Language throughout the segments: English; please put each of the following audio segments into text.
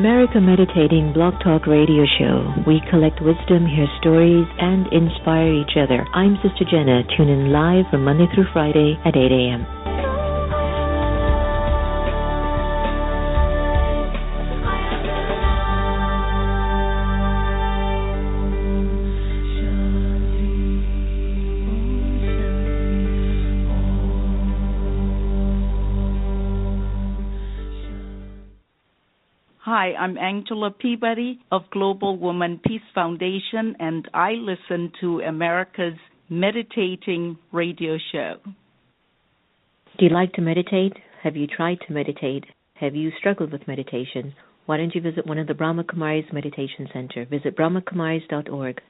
America Meditating Blog Talk Radio Show. We collect wisdom, hear stories, and inspire each other. I'm Sister Jenna. Tune in live from Monday through Friday at 8 a.m. Hi, I'm Angela Peabody of Global Woman Peace Foundation, and I listen to America's Meditating Radio Show. Do you like to meditate? Have you tried to meditate? Have you struggled with meditation? Why don't you visit one of the Brahma Kumaris Meditation Center? Visit brahmakumaris.org.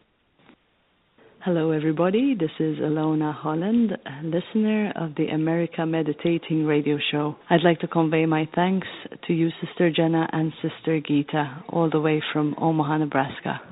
Hello, everybody. This is Alona Holland, a listener of the America Meditating Radio Show. I'd like to convey my thanks to you, Sister Jenna and Sister Geeta, all the way from Omaha, Nebraska.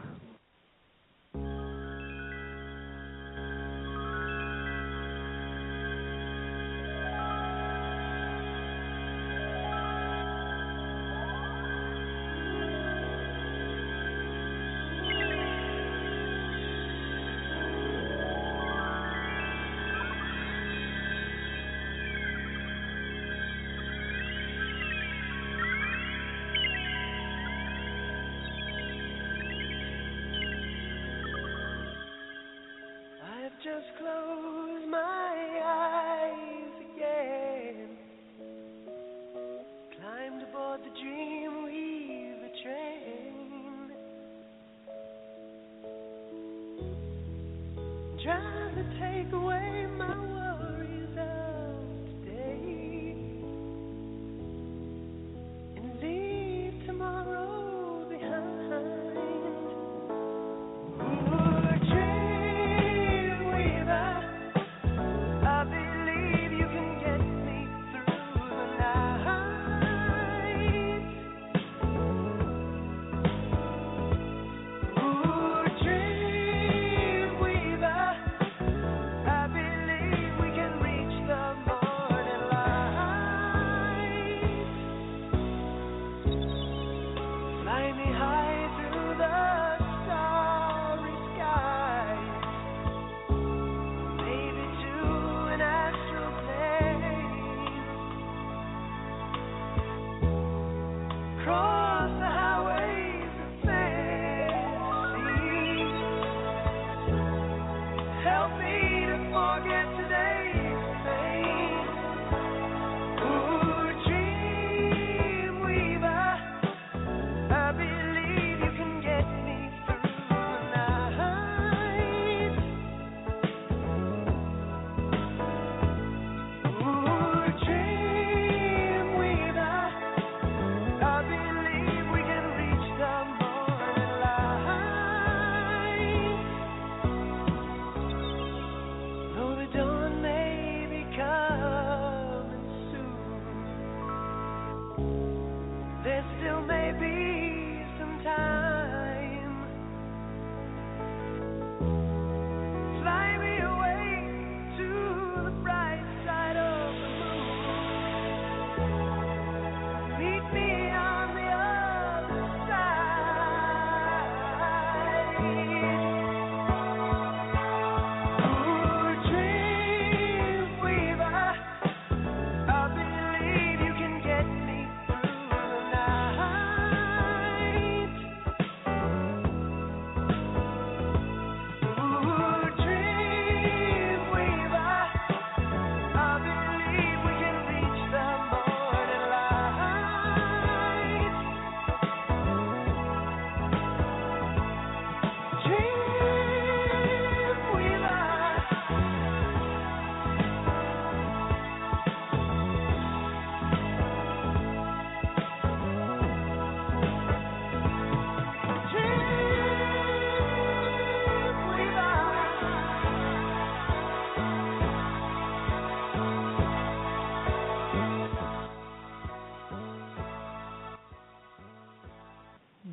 Just close my eyes again. Climbed aboard the Dreamweaver train. Trying to take away my worries of today and leave tomorrow behind.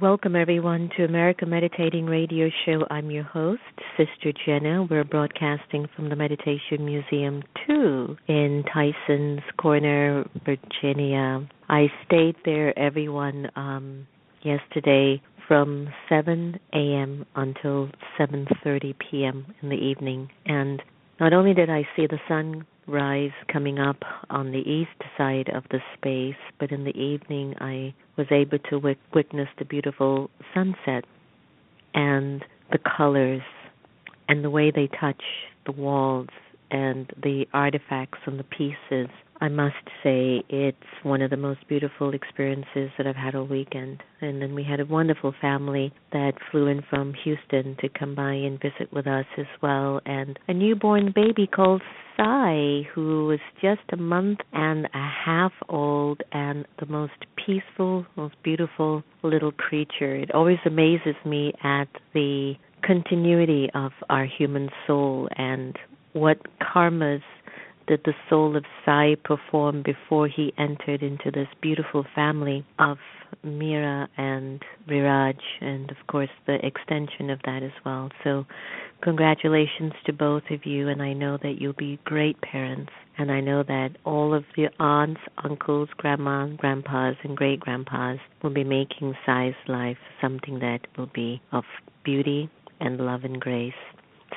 Welcome, everyone, to America Meditating Radio Show. I'm your host, Sister Jenna. We're broadcasting from the Meditation Museum 2 in Tyson's Corner, Virginia. I stayed there, everyone, yesterday from 7 a.m. until 7:30 p.m. in the evening. And not only did I see the sun rise coming up on the east side of the space, but in the evening I was able to witness the beautiful sunset and the colors and the way they touch the walls and the artifacts and the pieces. I must say it's one of the most beautiful experiences that I've had all weekend. And then we had a wonderful family that flew in from Houston to come by and visit with us as well. And a newborn baby called Sai, who was just a month and a half old, and the most peaceful, most beautiful little creature. It always amazes me at the continuity of our human soul and what karmas did the soul of Sai perform before he entered into this beautiful family of Mira and Viraj, and of course the extension of that as well. So congratulations to both of you, and I know that you'll be great parents, and I know that all of the aunts, uncles, grandma, grandpas, and great-grandpas will be making Sai's life something that will be of beauty and love and grace.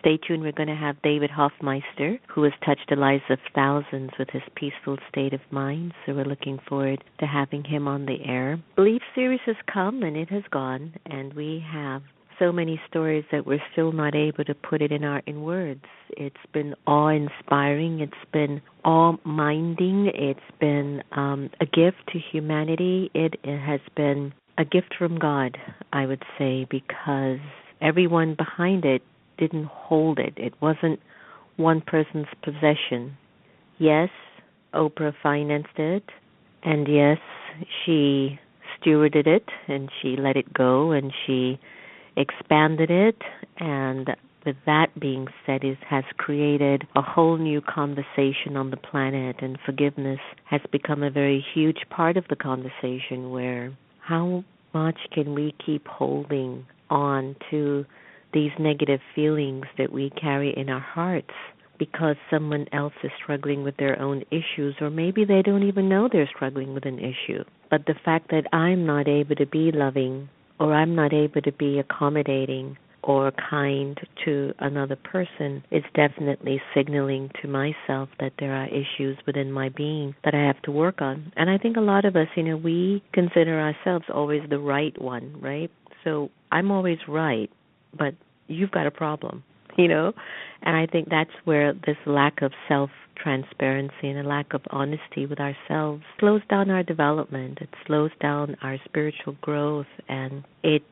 Stay tuned. We're going to have David-Hoffmeister, who has touched the lives of thousands with his peaceful state of mind. So we're looking forward to having him on the air. Belief series has come and it has gone, and we have so many stories that we're still not able to put it in words. It's been awe-inspiring. It's been awe-minding. It's been a gift to humanity. It has been a gift from God, I would say, because everyone behind it didn't hold it. It wasn't one person's possession. Yes, Oprah financed it, and yes, she stewarded it, and she let it go, and she expanded it, and with that being said, it has created a whole new conversation on the planet, and forgiveness has become a very huge part of the conversation, where how much can we keep holding on to these negative feelings that we carry in our hearts because someone else is struggling with their own issues, or maybe they don't even know they're struggling with an issue. But the fact that I'm not able to be loving, or I'm not able to be accommodating or kind to another person is definitely signaling to myself that there are issues within my being that I have to work on. And I think a lot of us, we consider ourselves always the right one, right? So I'm always right, but you've got a problem, And I think that's where this lack of self-transparency and a lack of honesty with ourselves slows down our development. It slows down our spiritual growth, and it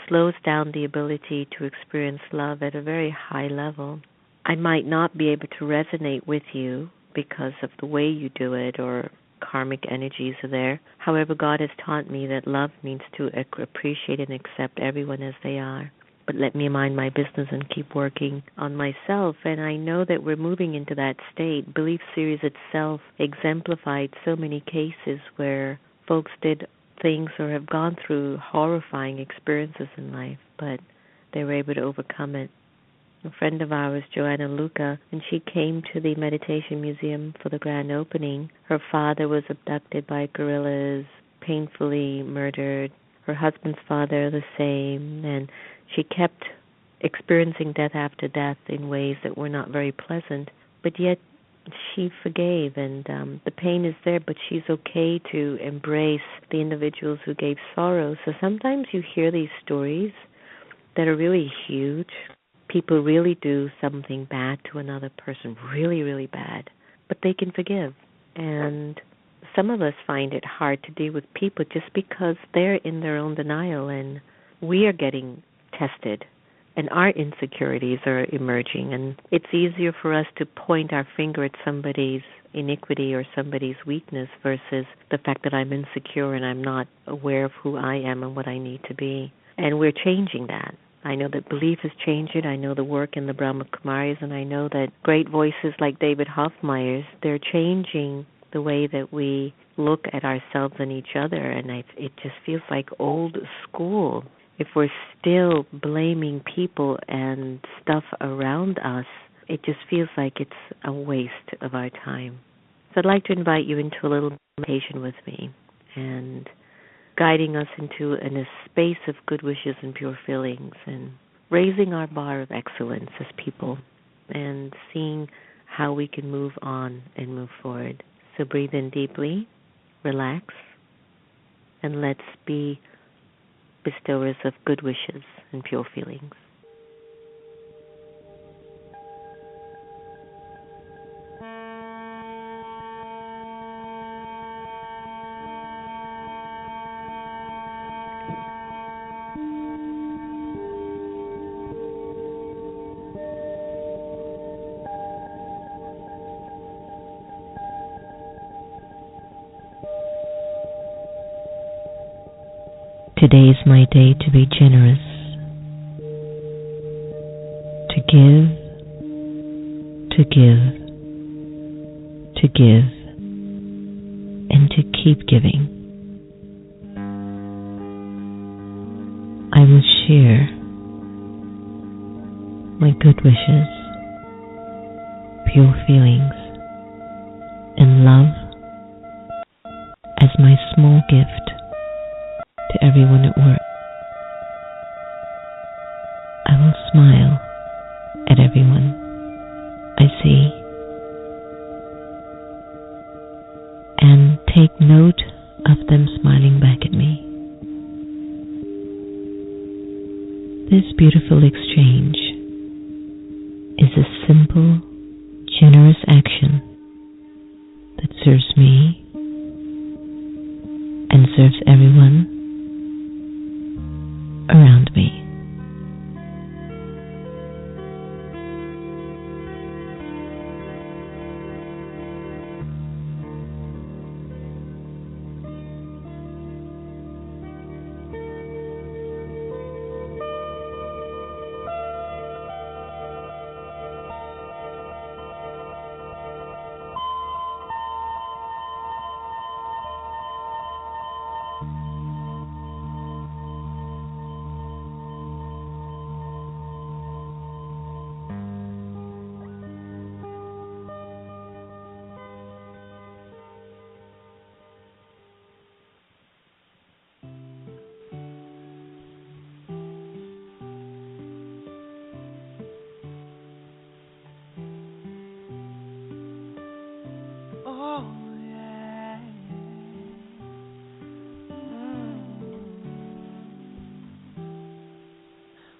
slows down the ability to experience love at a very high level. I might not be able to resonate with you because of the way you do it, or karmic energies are there. However, God has taught me that love means to appreciate and accept everyone as they are. But let me mind my business and keep working on myself. And I know that we're moving into that state. Belief Series itself exemplified so many cases where folks did things or have gone through horrifying experiences in life, but they were able to overcome it. A friend of ours, Joanna Luca, and she came to the Meditation Museum for the grand opening. Her father was abducted by guerrillas, painfully murdered. Her husband's father the same, and she kept experiencing death after death in ways that were not very pleasant, but yet she forgave, and the pain is there, but she's okay to embrace the individuals who gave sorrow. So sometimes you hear these stories that are really huge. People really do something bad to another person, really, really bad, but they can forgive. And some of us find it hard to deal with people just because they're in their own denial, and we are getting tested, and our insecurities are emerging, and it's easier for us to point our finger at somebody's iniquity or somebody's weakness versus the fact that I'm insecure and I'm not aware of who I am and what I need to be. And we're changing that. I know that belief is changing. I know the work in the Brahma Kumaris, and I know that great voices like David-Hoffmeister, they're changing the way that we look at ourselves and each other, and it just feels like old school. If we're still blaming people and stuff around us, it just feels like it's a waste of our time. So I'd like to invite you into a little meditation with me. And guiding us into a space of good wishes and pure feelings, and raising our bar of excellence as people, and seeing how we can move on and move forward. So breathe in deeply, relax, and let's be bestowers of good wishes and pure feelings. Today is my day to be generous, to give, to give, to give, and to keep giving. I will share my good wishes, pure feelings, and love as my small gift to everyone at work. I will smile at everyone I see and take note of them smiling back at me. This beautiful exchange is a simple, generous action that serves me and serves everyone around me.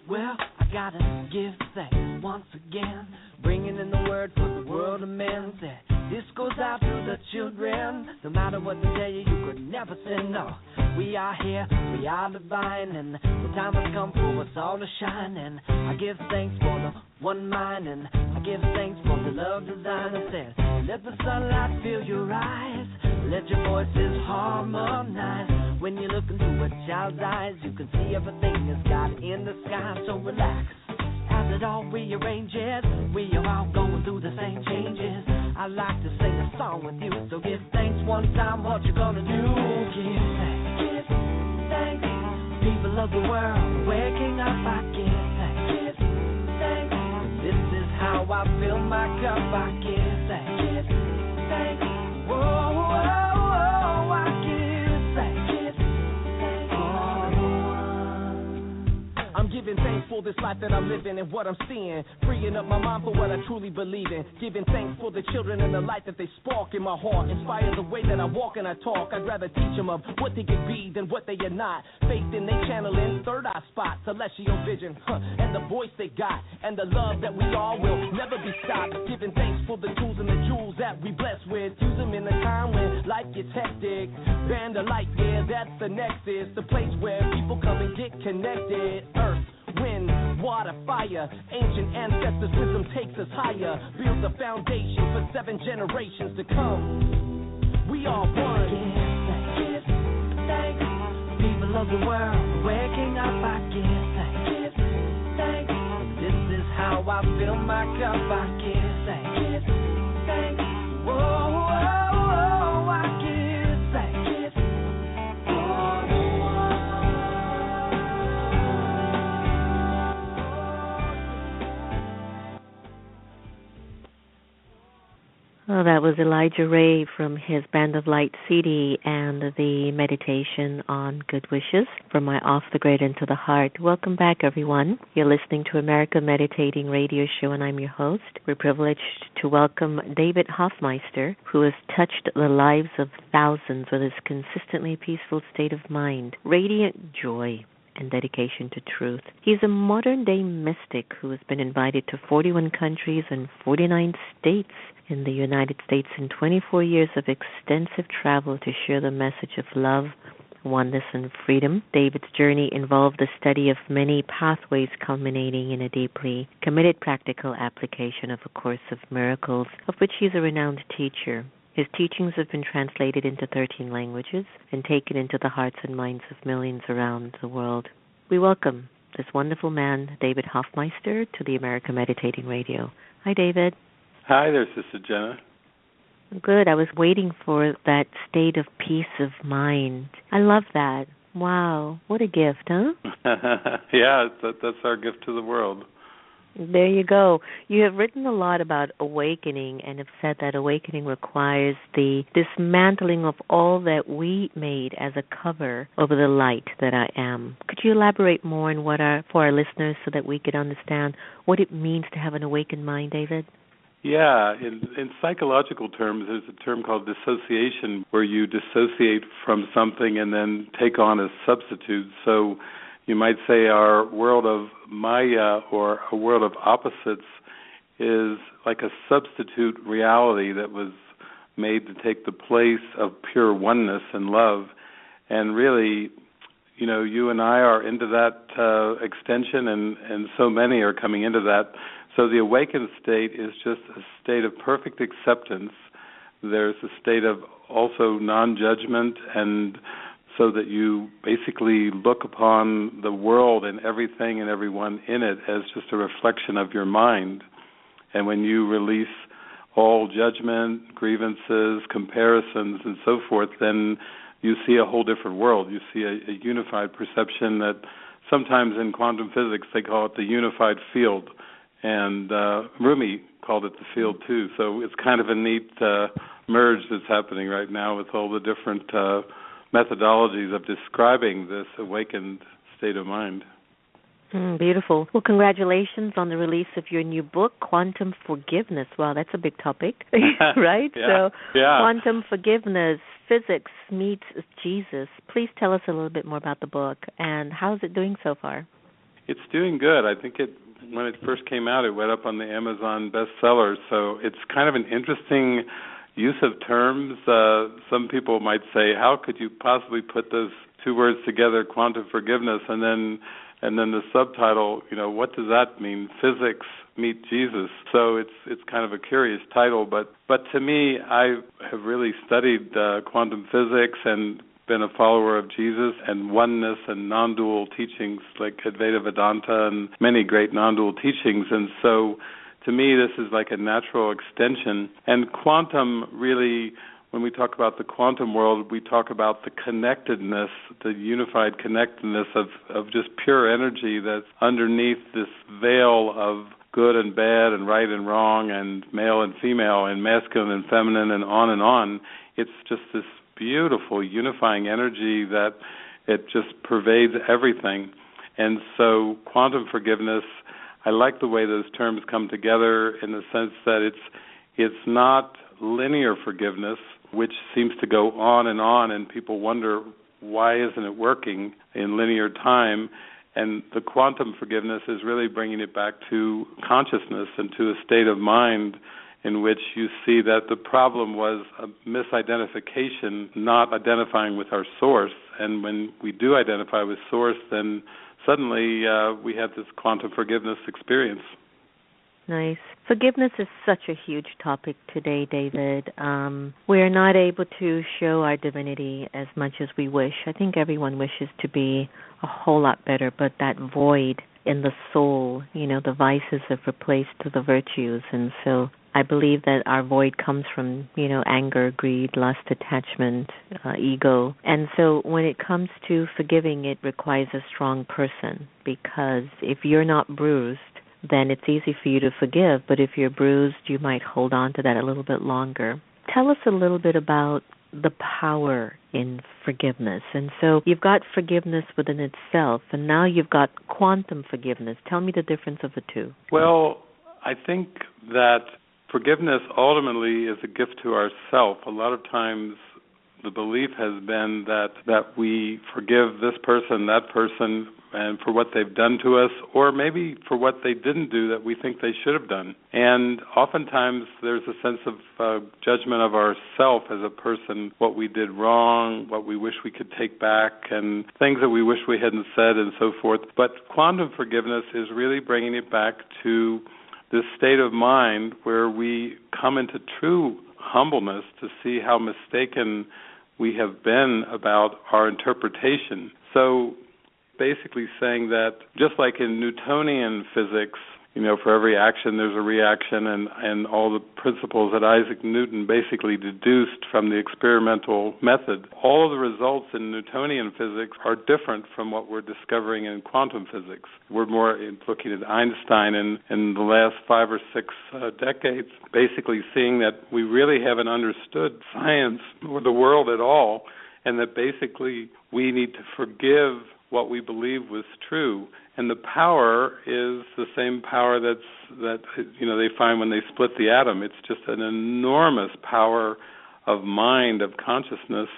Well, I gotta give thanks once again, bringing in the word for the world of men. That this goes out to the children. No matter what they tell you, you could never say no. We are here, we are divine, and the time has come for us all to shine. And I give thanks for the one mind, and I give thanks for the love design. I said, let the sunlight fill your eyes, let your voices harmonize. When you look into a child's eyes, you can see everything is God in the sky. So relax as it all rearranges. We are all going through the same changes. I like to sing a song with you, so give thanks one time. What you gonna do? Give thanks. Give thanks. People of the world, waking up, I give thanks. Give thanks. This is how I fill my cup. I give thanks. Give thanks. Whoa, whoa, whoa, I give thanks. I'm giving thanks for this life that I'm living and what I'm seeing, freeing up my mind for what I truly believe in, giving thanks for the children and the light that they spark in my heart, inspire the way that I walk and I talk. I'd rather teach them of what they could be than what they are not. Faith in they channeling, third eye spot, celestial vision, and the voice they got, and the love that we all will never be stopped. Giving thanks for the tools and the jewels that we blessed with, use them in a time when life gets hectic. Band of light, yeah, that's the nexus, the place where people come and get connected. Earth, wind, water, fire, ancient ancestors' wisdom takes us higher, builds a foundation for 7 generations to come. We are one. Give thanks, people of the world, waking up, I give thanks. Give thanks, this is how I fill my cup. I give thanks. Give thanks, whoa, whoa, whoa, I give thanks. Oh, that was Elijah Ray from his Band of Light CD and the meditation on good wishes from my Off the Grid into the Heart. Welcome back, everyone. You're listening to America Meditating Radio Show, and I'm your host. We're privileged to welcome David-Hoffmeister, who has touched the lives of thousands with his consistently peaceful state of mind, radiant joy, and dedication to truth. He's a modern-day mystic who has been invited to 41 countries and 49 states in the United States in 24 years of extensive travel to share the message of love, oneness, and freedom. David's journey involved the study of many pathways culminating in a deeply committed practical application of A Course of Miracles, of which he's a renowned teacher. His teachings have been translated into 13 languages and taken into the hearts and minds of millions around the world. We welcome this wonderful man, David-Hoffmeister, to the America Meditating Radio. Hi, David. Hi there, Sister Jenna. Good. I was waiting for that state of peace of mind. I love that. Wow. What a gift, huh? Yeah, that's our gift to the world. There you go. You have written a lot about awakening and have said that awakening requires the dismantling of all that we made as a cover over the light that I am. Could you elaborate more on for our listeners so that we could understand what it means to have an awakened mind, David? Yeah, in psychological terms, there's a term called dissociation, where you dissociate from something and then take on a substitute. So you might say our world of Maya, or a world of opposites, is like a substitute reality that was made to take the place of pure oneness and love. And really, you and I are into that extension, and so many are coming into that. So the awakened state is just a state of perfect acceptance. There's a state of also non-judgment, and so that you basically look upon the world and everything and everyone in it as just a reflection of your mind. And when you release all judgment, grievances, comparisons, and so forth, then you see a whole different world. You see a unified perception that sometimes in quantum physics they call it the unified field. And Rumi called it the field too. So it's kind of a neat merge that's happening right now with all the different methodologies of describing this awakened state of mind. Beautiful. Well, congratulations on the release of your new book, Quantum Forgiveness. Wow, that's a big topic, right? Yeah. Quantum Forgiveness, Physics Meets Jesus. Please tell us a little bit more about the book, and how is it doing so far? It's doing good. I think when it first came out, it went up on the Amazon bestsellers, so it's kind of an interesting use of terms. Some people might say, how could you possibly put those two words together, quantum forgiveness, and then the subtitle, what does that mean? Physics meet Jesus. So it's kind of a curious title, but to me, I have really studied quantum physics and been a follower of Jesus and oneness and non-dual teachings like Advaita Vedanta and many great non-dual teachings. And so to me, this is like a natural extension. And quantum really, when we talk about the quantum world, we talk about the connectedness, the unified connectedness of just pure energy that's underneath this veil of good and bad and right and wrong and male and female and masculine and feminine and on and on. It's just this beautiful unifying energy that it just pervades everything. And so quantum forgiveness, I like the way those terms come together in the sense that it's not linear forgiveness, which seems to go on, and people wonder, why isn't it working in linear time? And the quantum forgiveness is really bringing it back to consciousness and to a state of mind in which you see that the problem was a misidentification, not identifying with our source. And when we do identify with source, then suddenly we have this quantum forgiveness experience. Nice. Forgiveness is such a huge topic today, David. We are not able to show our divinity as much as we wish. I think everyone wishes to be a whole lot better, but that void in the soul, the vices have replaced the virtues. And so I believe that our void comes from, anger, greed, lust, attachment, ego. And so when it comes to forgiving, it requires a strong person, because if you're not bruised, then it's easy for you to forgive. But if you're bruised, you might hold on to that a little bit longer. Tell us a little bit about the power in forgiveness. And so you've got forgiveness within itself, and now you've got quantum forgiveness. Tell me the difference of the two. Well, I think that forgiveness ultimately is a gift to ourself. A lot of times the belief has been that we forgive this person, that person, and for what they've done to us, or maybe for what they didn't do that we think they should have done. And oftentimes there's a sense of judgment of ourself as a person, what we did wrong, what we wish we could take back, and things that we wish we hadn't said, and so forth. But quantum forgiveness is really bringing it back to this state of mind where we come into true humbleness to see how mistaken we have been about our interpretation. So basically saying that just like in Newtonian physics, for every action there's a reaction, and all the principles that Isaac Newton basically deduced from the experimental method, all of the results in Newtonian physics are different from what we're discovering in quantum physics. We're more looking at Einstein in the last 5 or 6 decades, basically seeing that we really haven't understood science or the world at all, and that basically we need to forgive what we believe was true. And the power is the same power that they find when they split the atom. It's just an enormous power of mind, of consciousness,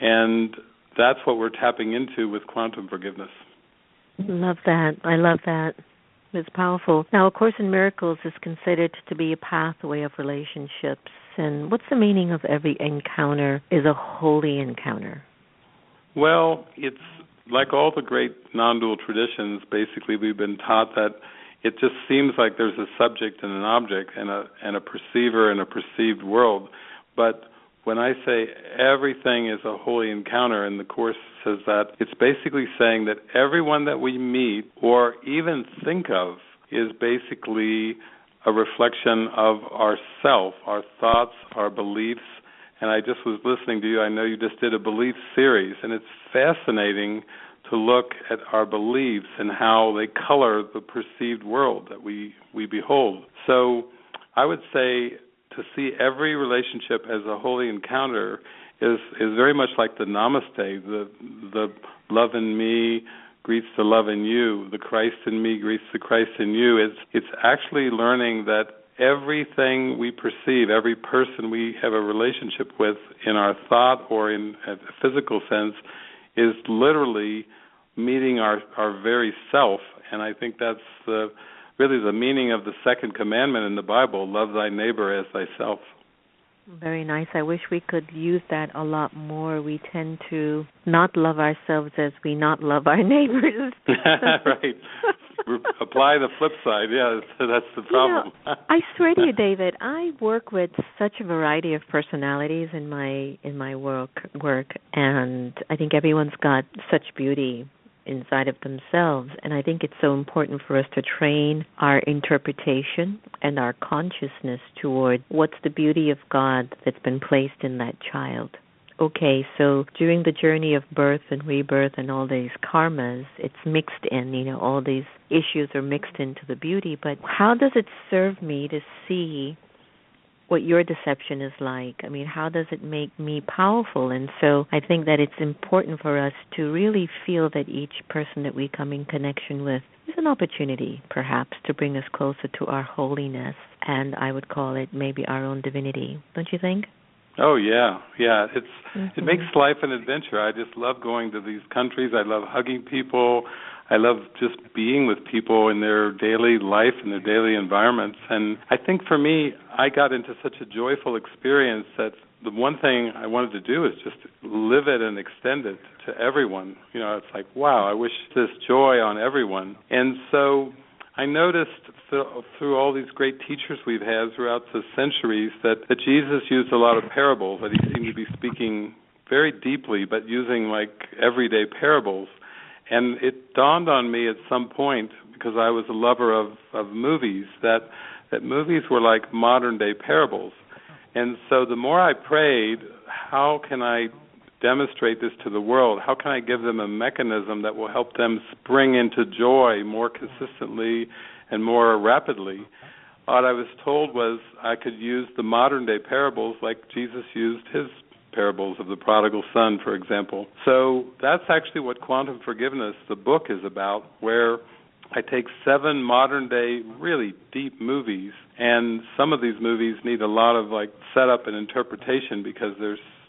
and that's what we're tapping into with quantum forgiveness. Love that. I love that. It's powerful. Now, A Course in Miracles is considered to be a pathway of relationships. And what's the meaning of every encounter is a holy encounter? Well, it's like all the great non-dual traditions. Basically, we've been taught that it just seems like there's a subject and an object and a perceiver and a perceived world. But when I say everything is a holy encounter, and the Course says that, it's basically saying that everyone that we meet or even think of is basically a reflection of ourself, our thoughts, our beliefs. And I just was listening to you. I know you just did a belief series, and it's fascinating to look at our beliefs and how they color the perceived world that we behold. So I would say to see every relationship as a holy encounter is very much like the namaste, the love in me greets the love in you, the Christ in me greets the Christ in you. It's actually learning that everything we perceive, every person we have a relationship with in our thought or in a physical sense, is literally meeting our very self. And I think that's really the meaning of the second commandment in the Bible, love thy neighbor as thyself. Very nice. I wish we could use that a lot more. We tend to not love ourselves as we not love our neighbors. Right. Apply the flip side. Yeah, that's the problem. I swear to you, David, I work with such a variety of personalities in my work, and I think everyone's got such beauty inside of themselves, and I think it's so important for us to train our interpretation and our consciousness toward what's the beauty of God that's been placed in that child. Okay, so during the journey of birth and rebirth and all these karmas, it's mixed in, all these issues are mixed into the beauty, but how does it serve me to see what your deception is like? I mean, how does it make me powerful? And so I think that it's important for us to really feel that each person that we come in connection with is an opportunity, perhaps, to bring us closer to our holiness, and I would call it maybe our own divinity. Don't you think? Oh, yeah. It makes life an adventure. I just love going to these countries. I love hugging people. I love just being with people in their daily life and their daily environments. And I think for me, I got into such a joyful experience that the one thing I wanted to do is just live it and extend it to everyone. It's like, wow, I wish this joy on everyone. And so I noticed through all these great teachers we've had throughout the centuries that Jesus used a lot of parables, that he seemed to be speaking very deeply, but using like everyday parables. And it dawned on me at some point, because I was a lover of movies, that movies were like modern-day parables. And so the more I prayed, how can I demonstrate this to the world? How can I give them a mechanism that will help them spring into joy more consistently and more rapidly. What I was told was I could use the modern-day parables like Jesus used his parables of the prodigal son, for example. So that's actually what Quantum Forgiveness, the book, is about, where I take 7 modern-day, really deep movies, and some of these movies need a lot of setup and interpretation because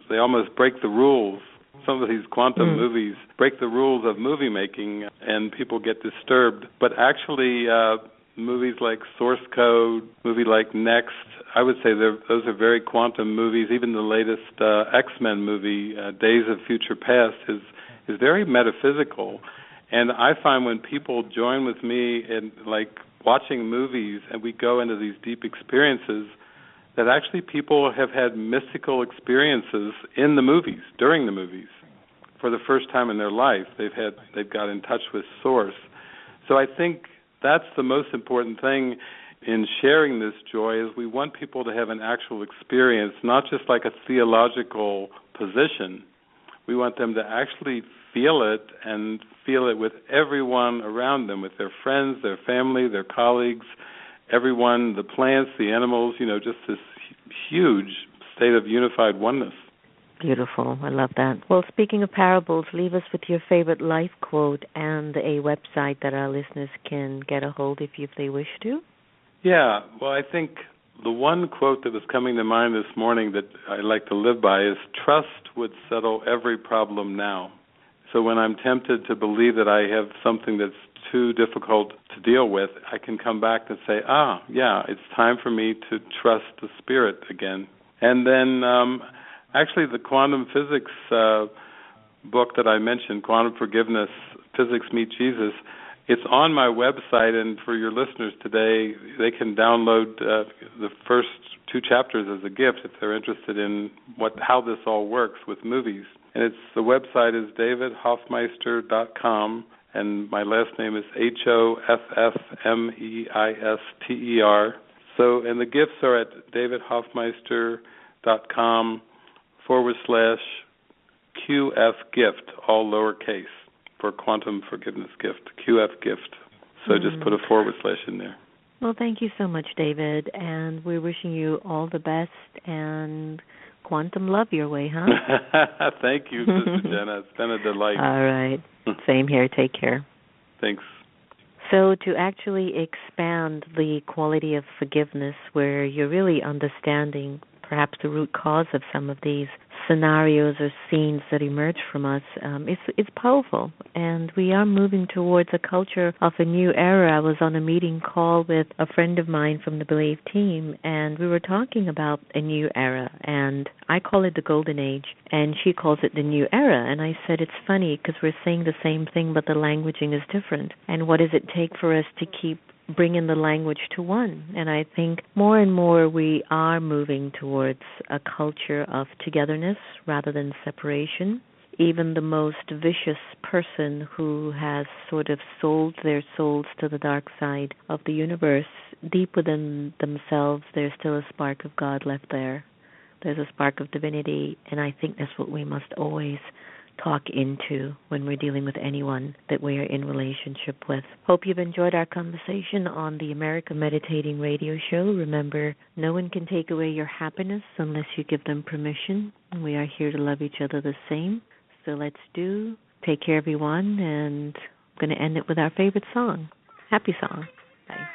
they almost break the rules. Some of these quantum movies break the rules of movie making, and people get disturbed. But actually, movies like Source Code, movie like Next, I would say those are very quantum movies. Even the latest X-Men movie, Days of Future Past, is very metaphysical. And I find when people join with me in watching movies and we go into these deep experiences, that actually people have had mystical experiences in the movies, during the movies, for the first time in their life. They've got in touch with Source. So I think that's the most important thing in sharing this joy, is we want people to have an actual experience, not just like a theological position. We want them to actually feel it, and feel it with everyone around them, with their friends, their family, their colleagues, everyone, the plants, the animals, just this huge state of unified oneness. Beautiful. I love that. Well, speaking of parables, leave us with your favorite life quote and a website that our listeners can get a hold of if they wish to. Yeah. Well, I think the one quote that was coming to mind this morning that I like to live by is, "Trust would settle every problem now." So when I'm tempted to believe that I have something that's too difficult to deal with, I can come back and say, it's time for me to trust the Spirit again. And then actually the quantum physics book that I mentioned, Quantum Forgiveness, Physics Meet Jesus, it's on my website, and for your listeners today, they can download the first 2 chapters as a gift if they're interested in how this all works with movies. And the website is david-hoffmeister.com, and my last name is Hoffmeister. So, and the gifts are at david-hoffmeister.com/QF gift, all lowercase, for Quantum Forgiveness gift, QF gift. So just put a / in there. Well, thank you so much, David, and we're wishing you all the best and quantum love your way, huh? Thank you, Sister Jenna. It's been a delight. All right. Same here. Take care. Thanks. So to actually expand the quality of forgiveness, where you're really understanding perhaps the root cause of some of these scenarios or scenes that emerge from us, it's powerful. And we are moving towards a culture of a new era. I was on a meeting call with a friend of mine from the Believe team, and we were talking about a new era. And I call it the golden age, and she calls it the new era. And I said, it's funny because we're saying the same thing, but the languaging is different. And what does it take for us to keep bringing the language to one? And I think more and more we are moving towards a culture of togetherness rather than separation. Even the most vicious person who has sort of sold their souls to the dark side of the universe, deep within themselves, there's still a spark of God left there. There's a spark of divinity, and I think that's what we must always talk into when we're dealing with anyone that we are in relationship with. Hope you've enjoyed our conversation on the America Meditating Radio Show. Remember, no one can take away your happiness unless you give them permission. And we are here to love each other the same. So let's take care, everyone, and I'm going to end it with our favorite song. Happy song. Bye.